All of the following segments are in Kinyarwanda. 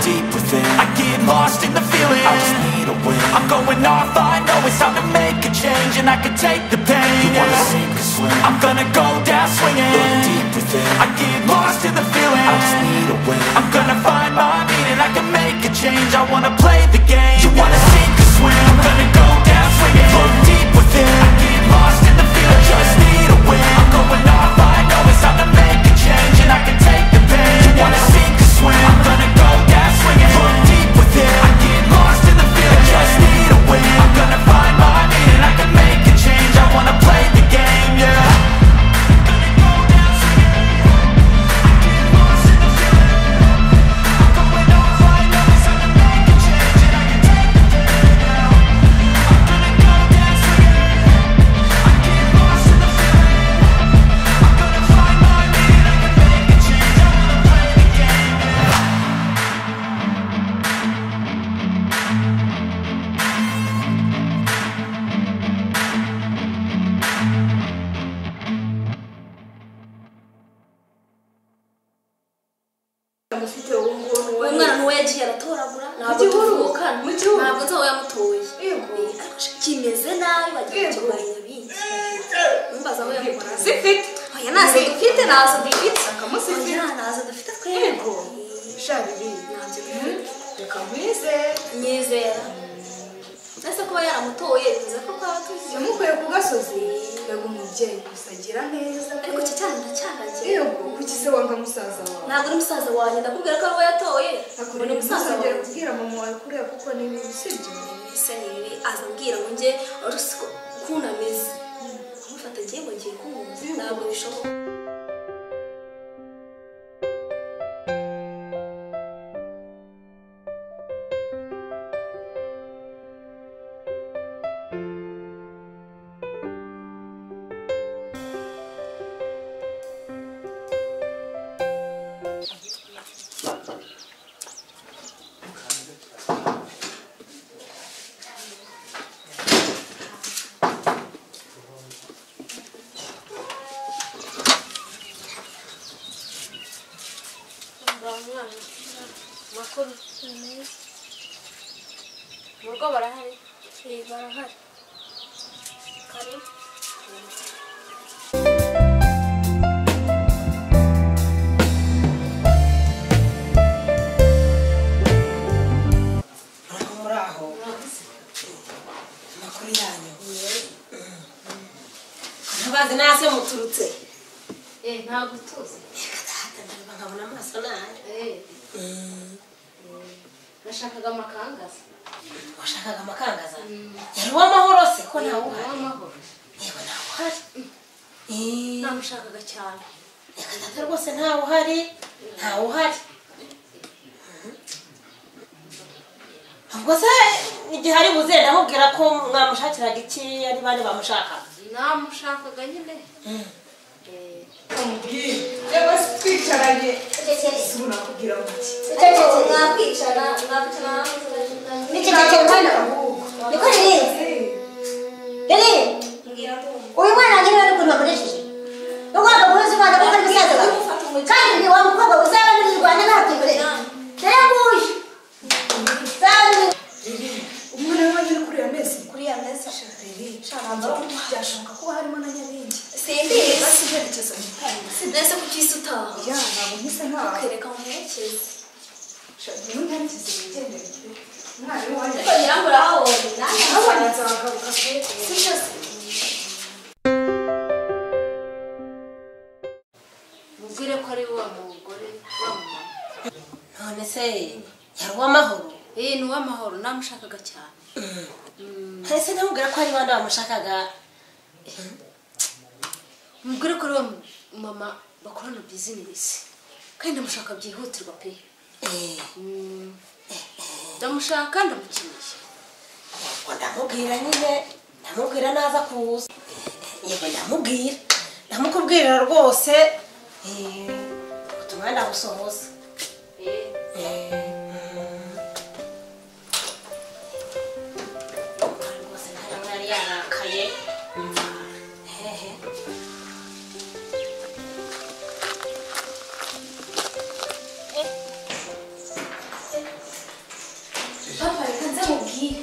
deep within. I get lost in the feeling, I just need a win. I'm going off, I know it's time to make a change, and I can take the pain. You wanna sink or swim? I'm gonna go down swinging. Look deep within, I get lost in the feeling, I just need a win. I'm gonna find my meaning, I can make a change. I wanna play the game. You wanna sink or swim? I'm gonna go down swinging. Look deep within, I get lost in the feeling, just need a win. I'm going off, I know it's time to make a change, and I can take the pain. You wanna sink or swim? I'm gonna go down swinging. Look deep within, I get lost in the feeling, just need a win. I'm gonna find my meaning, I can make a change. I wanna play the game, yeah. umwana nuwegiye aratoragura ntabwo tuvukana ntabwo nzaho yamutoye kimeze nabi bagiye kubarira bindi numbaza aho yamukora zifite oya nazo dufite nazo dufite akamusifira nazo dufite twego shabiri nazo dufite reka mwize nyizera nase kuba yaramutoye bivuze ko kwa tuzi yamukuye ku gasozi yego umubyeyi gusagira neza ariko cyane ndacyagaje yego kuki se wanga musaza wawe ntabwo uri musaza wanjye ndakubwira ko ari yatoye akubona musaza wawe kubwira mama wawe kuriya kuko ni ibintu sibyo se nibi azambwira ngo nge urusiko kunameze kumufata ngiye ngo ngiye kumuzi ntabwo bishoboka makuru neza mugo barahari barahari karibu muraho makuru yanyu ntabazi nase muturutse ntago tuzi nkabona amaso nayo nashakaga amakangaza washakaga amakangaza yari w'amahoro se ko ntawe uhari w'amahoro yego ntawe uhari namushakaga cyane reka data rwose ntawe uhari ntawe uhari ubwo se igihe ari buze ndamubwira ko mwamushakiraga iki ari bane bamushakaga namushakaga nyine yewe twicaranye sura kugira ngo mwakwicara Nicecekeye mwana niko rero uyu mwana ngira ari kuntu bakoresheje ugomba guhuza umwana kuko ari musaza wawe kandi ni wa mukobwa uzaba muri Rwanda ntakwigorera dore nguyu umwana wanjye uri kuri ya mezi byashoboka kuba harimo na nyabingi simbizi basiherekeza nese kukisi utaha ya ntabwo nkisa nkaho kereka muherekeze niyo ntabikize bigendere umwana wanjye ariko nyirambura habonye nanjye abana nzagaruka sibyo se mubwire ko ari wa mugore wa mama none se yari uw'amahoro ni uw'amahoro namushakaga cyane ese ndamubwira ko ari bande bamushakaga mubwire ko ari wa mama bakorana bizinesi kandi ndamushaka byihutirwa pe ndamushaka ndamukeneye ndamubwira nyine ndamubwira naza kuza yego ndamukubwira rwose ubutumwa ndabusohoza rwose ntarabona yari yarakaye papa reka nze mubwire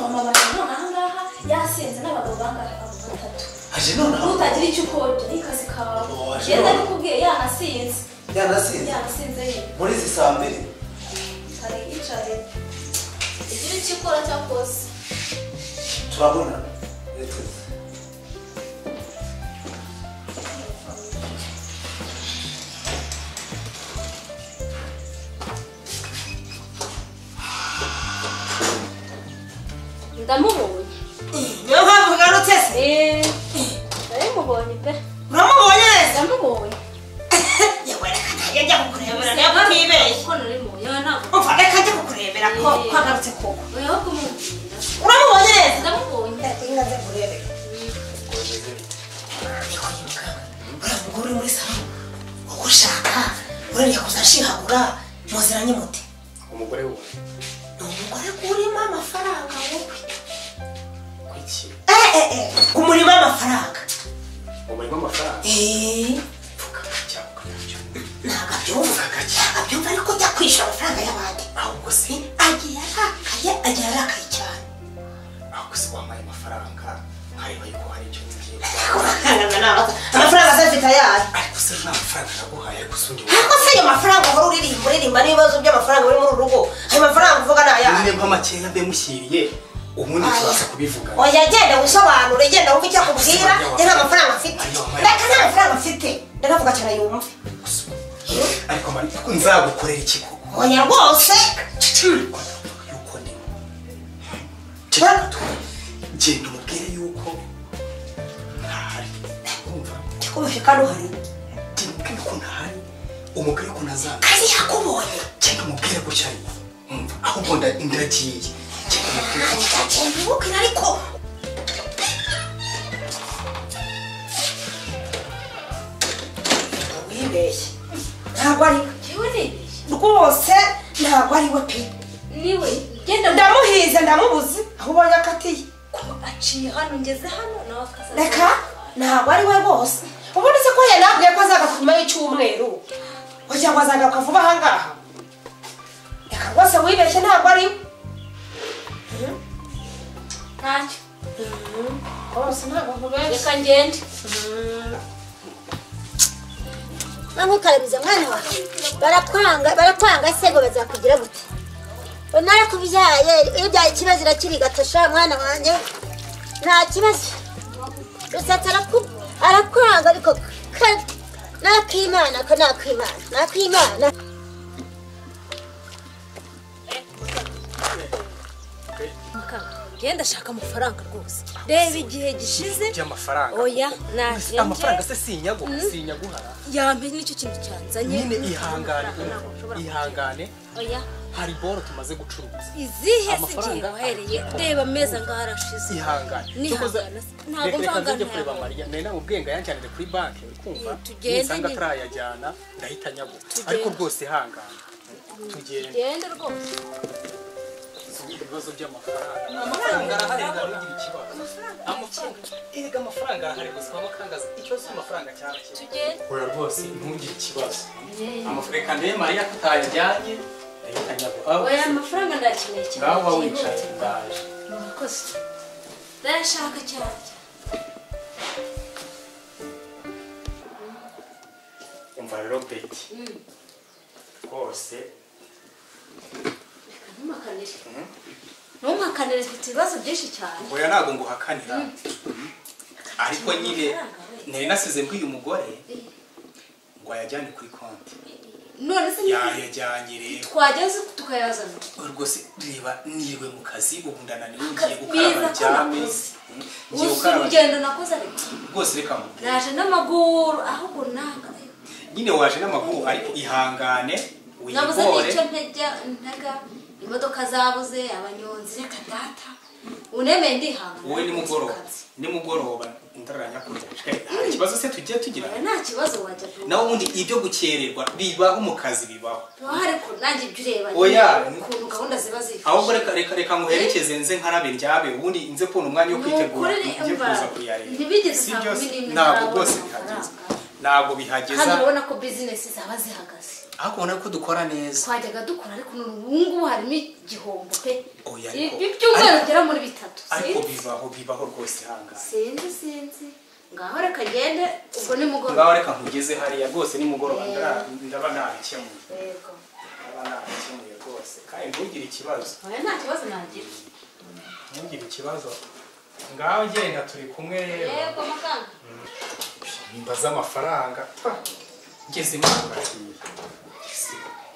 mama bari none ahangaha yasenze n'abagabo bangahe batatu aje none utagira icyo ukora ni kazi kawe yenda nikubwiye yanasinze muri izi saa mbiri kare yicaye igira icyo ukora cyakoze turabona ndamubonye niyo mpamvu ugarutse se ndamubonye pe uramubonye neza ndamubonye yewe reka ntajya njya kukurebera niyo kutibeshye kuko narimubonye ntabwo umva reka njya kukurebera ko agarutse koko oya wo kumubwira uramubonye neza ndamubonye reka nze kurebera uriya mugore uri muri salo uko ushaka urengera kuzashihagura muziranye muti umugore we ni umugore urimo amafaranga wowe kwiki umurimo w'amafaranga umurimo w'amafaranga vuga cyangwa nacyo ntabwo abyumva ariko ujya kwishyura amafaranga y'abandi ahubwo se agiye arakaye cyane ahubwo se wampaye amafaranga nkareba yuko hari icyo ngiye amafaranga azafite ayahe ariko se nta mafaranga naguhaye ariko se undi ariko se ayo mafaranga uhora uririmba n'ibibazo by'amafaranga biri muri uru rugo ayo mafaranga uvuga ni ayahe niba amakeya mbe mushyiriye ubundi turaza kubivuga oya genda wisobanure genda wumve icyo akubwira njye nta mafaranga mfite reka nta mafaranga mfite ndanavuga cyane yumve ariko mariko nzagukorera iki koko oya rwose yuko ni genda umubwire yuko ntahari umva kikubeshe kandi uhari umubwire ko ntahari umubwire ko ntazana kazi yakubonye genda umubwire gutya ariko umva ahubwo ndagiye genda umubwire ariko wibeshye ntabwo ari we yewe nibeshye rwose ntabwo ari we pe niwe genda ndamuhize ndamubuze aho ubonye akatiye ko aciye hano ngeze hano nawe akaza reka ntabwo ari we rwose ubundi se ko yanabwiye ko azagaruka nyuma y'icyumweru kugira ngo azagaruka vuba ahangaha reka rwose wibeshye ntabwo ari we ntacyo rwose ntabwo nkubeshye reka ngende ntukarabize mwana wawe barakwanga se ngo bazakugira gute narakubyaye iyo byaye ikibazo irakirigatosha mwana wanjye nta kibazo rusatsi arakwanga ariko nakimana ko nakwimana genda shaka amafaranga rwose reba igihe gishize by'amafaranga oya naje amafaranga se sinyaguhara yampe nicyo kintu cyanzanye nyine ihangane oya hari boro tumaze gucuruza izihe sigiye wahereye reba ameza ngaho arashize ihangane ntabwo mvanga njye kureba Mariya nari namubwiye ngo yanjyanire kuri banki uri kumva nisanga atarayajyana ndahita nyaguha ariko rwose ihangane tugende rwose ibibazo by'amafaranga arahari ntugire ikibazo amafaranga arahari gusa amakangaza ikibazo cy'amafaranga cyane tugende oya rwose ntugire ikibazo amafaranga ndeye Mariya tutayajyanye oya amafaranga ndakeneye cyane ngaho wicaye ndaje murakoze ndayashaka cyane umva rero Betty rwose ntumpakanire mfite ibibazo byinshi cyane oya ntabwo nguhakanira ariko nyine nari nasize mbwiye umugore ngo ayajyane kuri konti none se yayajyanye rero twageze tukayazana rwose reba niriwe mu kazi ubu ndananiwe ngiye gukaraba cyane ngiye gukaraba urugendo nakoze ariko rwose reka mubwire naje n'amaguru ahubwo nanga nyine waje n'amaguru ariko ihangane nabuze wigore n'icyo ntega imodoka zabuze abanyonzi reka data unemeye ndihangana wowe nimugoroba ndaranya kurya nta kibazo se tugiye tugira nta kibazo wajya nawe ubundi ibyo gukererwa bibaho mu kazi bibaho ariko nanjye ibyo ureba oya ukuntu gahunda ziba zifite ahubwo reka nguherekeze nze nkarabe ryabe ubundi nze kubona umwanya wo kwitegura ngiye kuza kuyareba ntibigeze saa 11 ntabwo rwose bihageze ntabwo bihageza kandi urabona ko bizinesi zaba zihagaze ariko ubona ko dukora neza twajyaga dukora ariko n'ubu harimo igihombo pe oya ariko ibyumweru bigera muri 3 ariko bibaho rwose hanga sinzi ngaho reka gende ubwo ni mugoroba ngaho reka nkugeze hariya rwose ni mugoroba ndaba nabikemuye yego ndaba nabikemuye rwose kandi ntugire ikibazo oya nta kibazo nagira ntugire ikibazo ngaho genda turi kumwe rero yego makanga mbaza amafaranga ngeze mu barakiye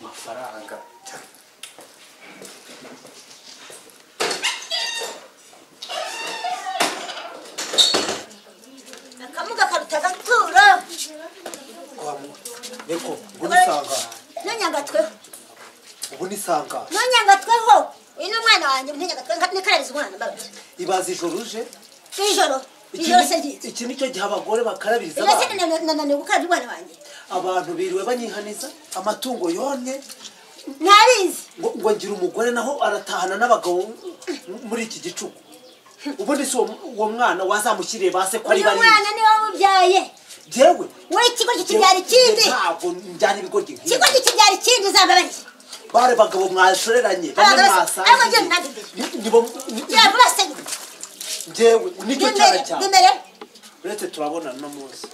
amafaranga akamuga karuta gaturo Eko, unisanga. Nonyangatweho. Unisanga. Nonyangatweho. Ino mwana wanje nonyangatweho nikarariza umwana mbabaje. Ibaza ijoro uje? Ijoro se giti. Iki nicyo gihe abagore bakarabiriza Ila abana. sene nanane gukarabya umwana wanje. Abantu biriwe banyihaniza amatungo yonye Narizi. ngo ngira umugore naho aratahana n'abagabo muri iki gicuku. Ubundi si uwo mwana wazamushyiriye base ko ari bari. Uyu mwana ni wowe ubyaye. Jewe. We ikigo kibyara ikindi. Ntabwo njyana ibigoryi. Ikigo kibyara ikindi uzambabariye. Bare bagabo mwashoreranye bamwe mwasa. Ariko je nagide. Nibo Ya base. Jewe nicyo cyane cyane. Bimere. Uretse turabona no munsi.